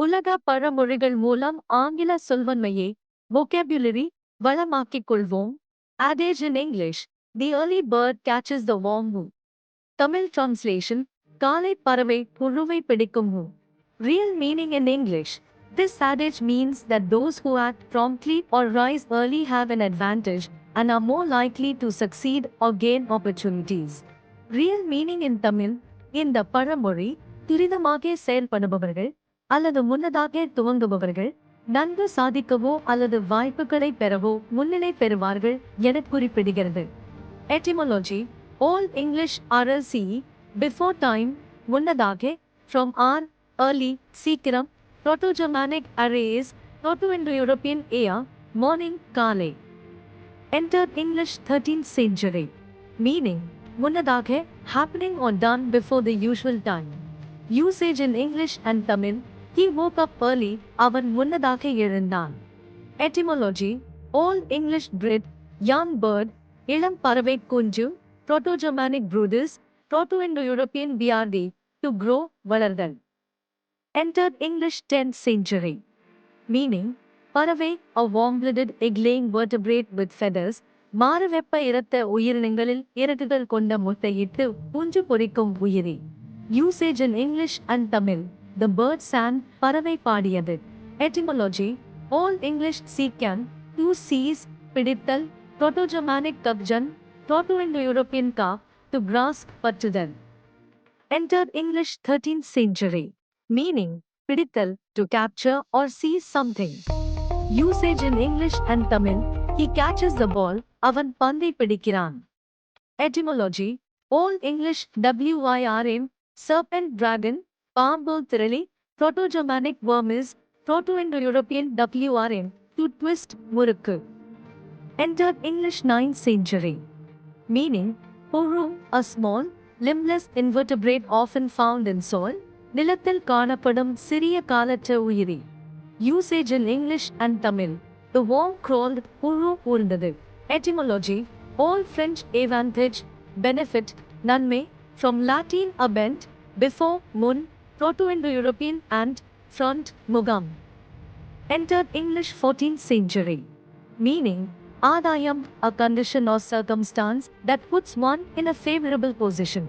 உலக பழமொழிகள் மூலம் ஆங்கில சொல்வன்மையை vocabulary வளமாக்கிக் கொள்வோம். Adage in English: The early bird catches the worm. Tamil translation: காலை பறவை புழுவை பிடிக்கும். Real meaning in English: This adage means that those who act promptly or rise early have an advantage and are more likely to succeed or gain opportunities. Real meaning in Tamil: இந்த பழமொழி துரிதமாக செயல்படுபவர்கள் அல்லது முன்னதாக துவங்குபவர்கள் நன்கு சாதிக்கவோ அல்லது வாய்ப்புகளை பெறவோ முன்னிலை பெறுவார்கள் என குறிப்பிடுகிறது. Etymology: Old English RLC before time, முன்னதாக, from R early, சீக்கிரம், Proto-Germanic arrays, Proto-Indo-European era, morning, காலை. Entered English 13th century. Meaning: முன்னதாக, happening or done before the usual time. Usage in English and Tamil: He woke up early, அவன் முன்னதாக எழுந்தான். Etymology: Old English bred, young bird, இளம் பறவை குஞ்சு, Proto-Germanic brudus, Proto-Indo-European brd, to grow, வளர்தல். Entered English 10th century. Meaning: பறவை, a warm-blooded egg-laying vertebrate with feathers, மாறுவெப்ப இரத்த உயிரினங்களில் இறகுகள் கொண்ட முட்டையிட்டு குஞ்சு பொரிக்கும் உயிரி. Usage in English and Tamil: The bird sang, பறவை பாடியது. Etymology: Old English seekan, to seize, பிடித்தல், Proto-Germanic kabjan, Proto-Indo-European ka, to grasp, பற்றுதல். Entered English 13th century. Meaning: பிடித்தல், to capture or seize something. Usage in English and Tamil: He catches the ball, அவன் பந்தை பிடிக்கிறான். Etymology: Old English wirm, serpent dragon, பாம்பு திரளி, Proto-Germanic wormis, Proto-Indo-European wrm, to twist, முறுக்கு. Entered English 9th century. Meaning: புழு, a small, limbless invertebrate often found in soil, நிலத்தில் காணப்படும் சிறிய காலற்ற உயிரி. Usage in English and Tamil: The worm crawled, புழு ஊர்ந்தது. Etymology: Old French avantage, benefit, நன்மை, from Latin abent, before, முன், Proto-Indo-European and, front, முகம். Entered English 14th century. Meaning: ஆதாயம், a condition or circumstance that puts one in a favorable position.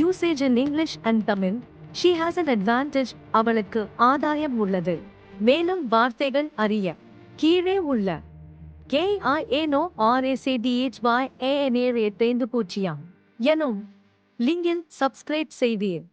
Usage in English and Tamil: She has an advantage, அவளுக்கு ஆதாயம் உள்ளது. மேலும் வார்த்தைகள் அறிய. கீழே உள்ள KINORACDHYANA எனும் லிங்கில் சப்ஸ்கிரைப் செய்தீர்.